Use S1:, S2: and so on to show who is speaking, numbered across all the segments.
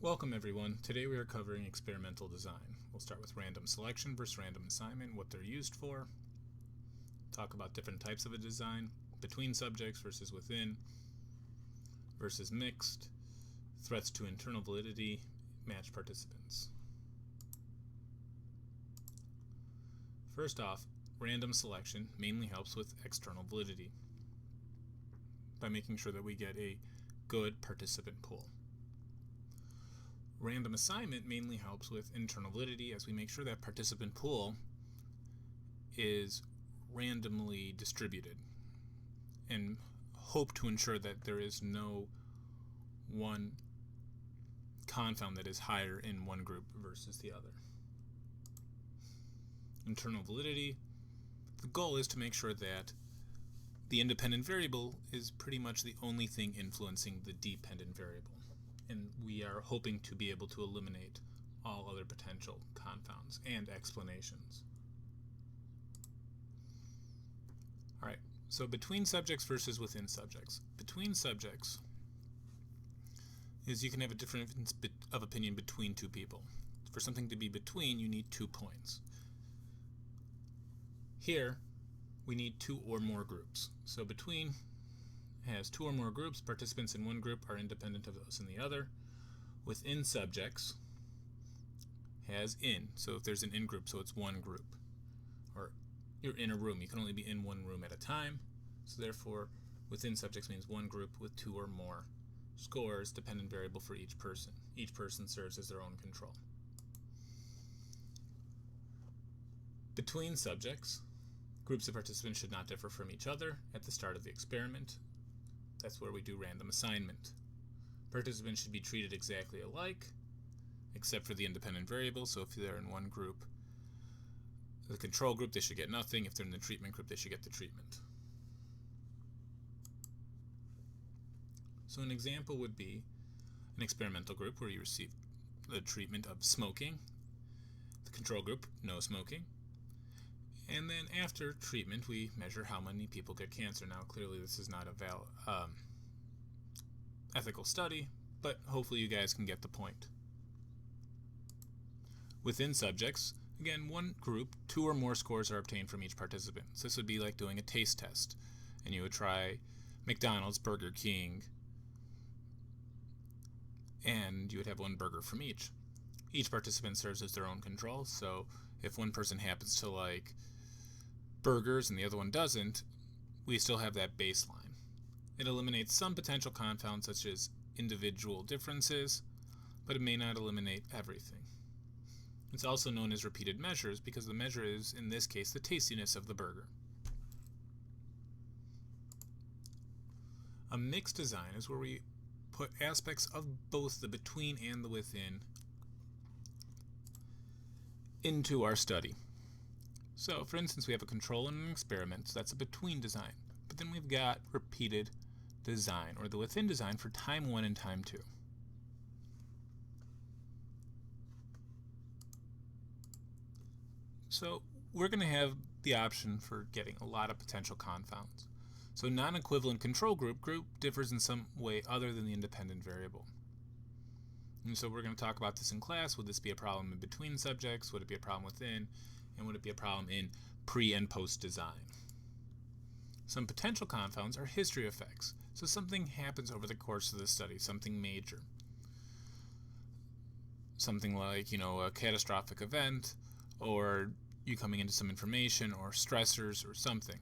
S1: Welcome everyone. Today we are covering experimental design. We'll start with random selection versus random assignment, what they're used for, talk about different types of a design, between subjects versus within, versus mixed, threats to internal validity, match participants. First off, random selection mainly helps with external validity by making sure that we get a good participant pool. Random assignment mainly helps with internal validity as we make sure that participant pool is randomly distributed and hope to ensure that there is no one confound that is higher in one group versus the other. Internal validity, the goal is to make sure that the independent variable is pretty much the only thing influencing the dependent variable. And we are hoping to be able to eliminate all other potential confounds and explanations. Alright, so between subjects versus within subjects. Between subjects is you can have a difference of opinion between two people. For something to be between, you need 2 points. Here, we need 2 or more groups. So between has 2 or more groups. Participants in one group are independent of those in the other. Within subjects has in. So if there's an in group, so it's one group. Or you're in a room. You can only be in one room at a time. So therefore, within subjects means one group with 2 or more scores, dependent variable for each person. Each person serves as their own control. Between subjects, groups of participants should not differ from each other at the start of the experiment. That's where we do random assignment. Participants should be treated exactly alike, except for the independent variable. So if they're in one group, the control group, they should get nothing. If they're in the treatment group, they should get the treatment. So an example would be an experimental group where you receive the treatment of smoking. The control group, no smoking. And then after treatment, we measure how many people get cancer. Now, clearly this is not a ethical study, but hopefully you guys can get the point. Within subjects, again, one group, 2 or more scores are obtained from each participant. So this would be like doing a taste test, and you would try McDonald's, Burger King, and you would have 1 burger from each. Each participant serves as their own control, so if one person happens to like burgers and the other one doesn't, we still have that baseline. It eliminates some potential confounds such as individual differences, but it may not eliminate everything. It's also known as repeated measures because the measure is, in this case, the tastiness of the burger. A mixed design is where we put aspects of both the between and the within into our study. So, for instance, we have a control and an experiment, so that's a between design. But then we've got repeated design, or the within design for time 1 and time 2. So, we're going to have the option for getting a lot of potential confounds. So, non-equivalent control group differs in some way other than the independent variable. And so we're going to talk about this in class. Would this be a problem in between subjects? Would it be a problem within? And would it be a problem in pre and post design? Some potential confounds are history effects. So something happens over the course of the study, something major. Something like, a catastrophic event, or you coming into some information, or stressors, or something.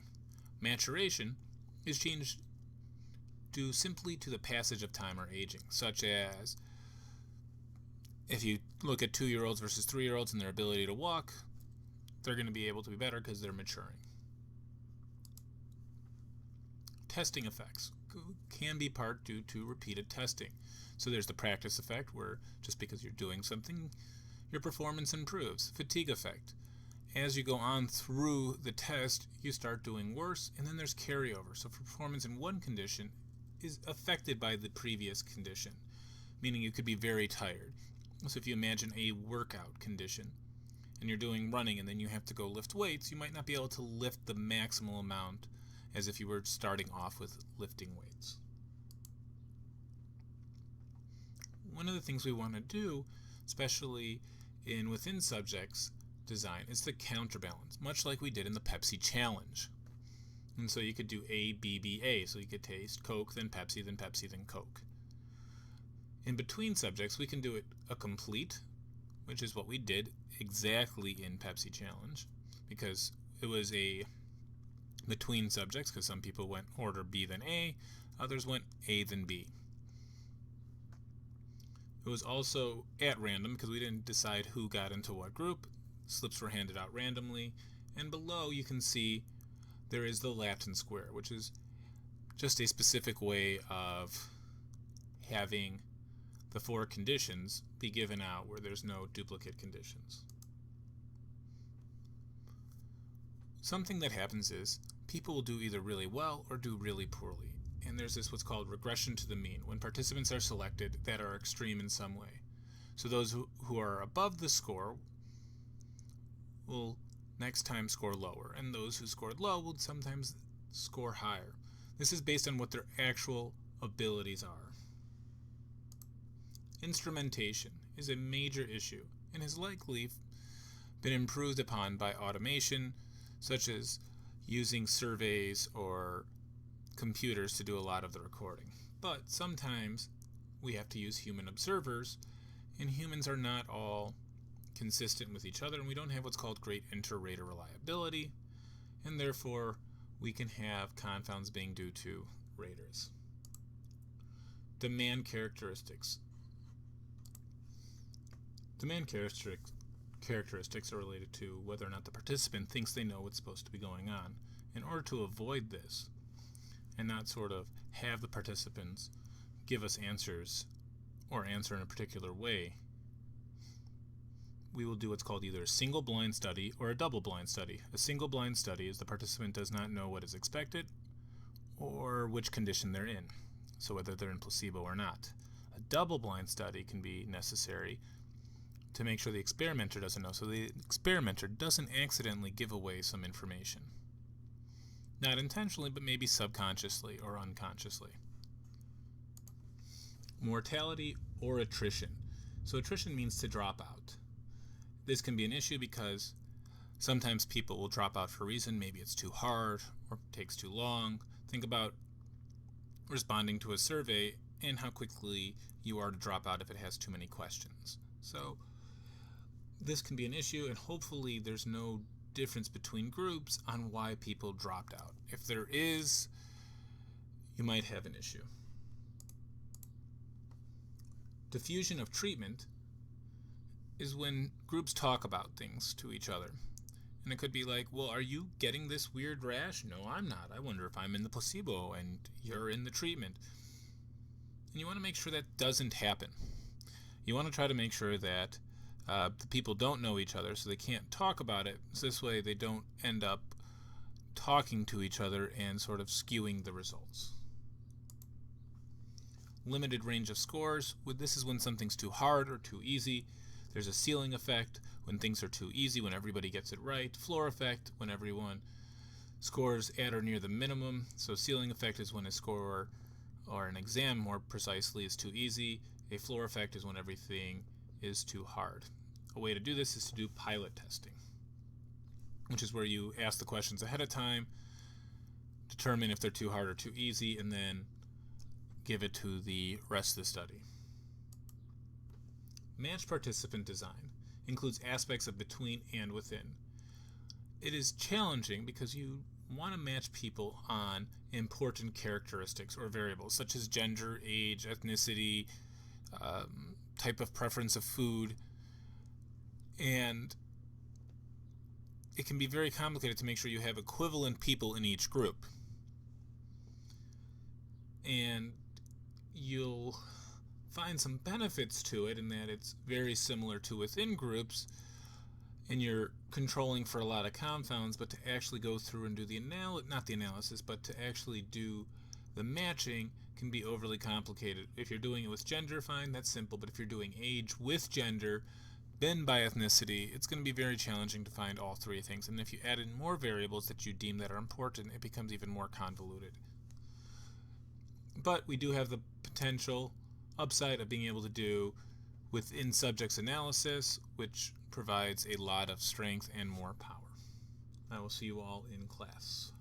S1: Maturation is changed due simply to the passage of time or aging, such as if you look at 2-year-olds versus 3-year-olds and their ability to walk, they're going to be able to be better because they're maturing. Testing effects can be part due to repeated testing. So there's the practice effect where just because you're doing something, your performance improves. Fatigue effect. As you go on through the test, you start doing worse, and then there's carryover. So performance in one condition is affected by the previous condition, meaning you could be very tired. So if you imagine a workout condition and you're doing running and then you have to go lift weights, you might not be able to lift the maximal amount as if you were starting off with lifting weights. one of the things we want to do, especially in within subjects design, is the counterbalance, much like we did in the Pepsi challenge. And so you could do A, B, B, A. So you could taste Coke, then Pepsi, then Pepsi, then Coke. In between subjects, we can do it a complete, which is what we did exactly in Pepsi challenge, because it was a between subjects, because some people went order B then A, others went A then B. It was also at random, because we didn't decide who got into what group. Slips were handed out randomly, and below you can see there is the Latin square, which is just a specific way of having the 4 conditions be given out where there's no duplicate conditions. Something that happens is people will do either really well or do really poorly. And there's this what's called regression to the mean, when participants are selected that are extreme in some way. So those who are above the score will next time score lower, and those who scored low will sometimes score higher. This is based on what their actual abilities are. Instrumentation is a major issue and has likely been improved upon by automation, such as using surveys or computers to do a lot of the recording. But sometimes we have to use human observers, and humans are not all consistent with each other, and we don't have what's called great inter-rater reliability, and therefore we can have confounds being due to raters. Demand characteristics. Demand characteristics are related to whether or not the participant thinks they know what's supposed to be going on. In order to avoid this, and not sort of have the participants give us answers or answer in a particular way, we will do what's called either a single blind study or a double blind study. A single blind study is the participant does not know what is expected or which condition they're in, so whether they're in placebo or not. A double blind study can be necessary to make sure the experimenter doesn't know, so the experimenter doesn't accidentally give away some information. Not intentionally, but maybe subconsciously or unconsciously. Mortality or attrition. So attrition means to drop out. This can be an issue because sometimes people will drop out for a reason. Maybe it's too hard or takes too long. Think about responding to a survey and how quickly you are to drop out if it has too many questions. So this can be an issue, and hopefully there's no difference between groups on why people dropped out. If there is, you might have an issue. Diffusion of treatment is when groups talk about things to each other. And it could be like, well, are you getting this weird rash? No, I'm not. I wonder if I'm in the placebo and you're in the treatment. And you want to make sure that doesn't happen. You want to try to make sure that the people don't know each other, so they can't talk about it. So this way they don't end up talking to each other and sort of skewing the results. Limited range of scores. This is when something's too hard or too easy. There's a ceiling effect when things are too easy, when everybody gets it right. Floor effect when everyone scores at or near the minimum. So ceiling effect is when a score, or an exam more precisely, is too easy. A floor effect is when everything is too hard. A way to do this is to do pilot testing, which is where you ask the questions ahead of time, determine if they're too hard or too easy, and then give it to the rest of the study. Matched participant design includes aspects of between and within. It is challenging because you want to match people on important characteristics or variables such as gender, age, ethnicity, type of preference of food, and it can be very complicated to make sure you have equivalent people in each group. And you'll find some benefits to it in that it's very similar to within groups, and you're controlling for a lot of confounds, but to actually go through and do the analysis, but to actually do the matching can be overly complicated. If you're doing it with gender, fine, that's simple, but if you're doing age with gender, then by ethnicity, it's going to be very challenging to find all three things, and if you add in more variables that you deem that are important, it becomes even more convoluted. But we do have the potential upside of being able to do within subjects analysis, which provides a lot of strength and more power. I will see you all in class.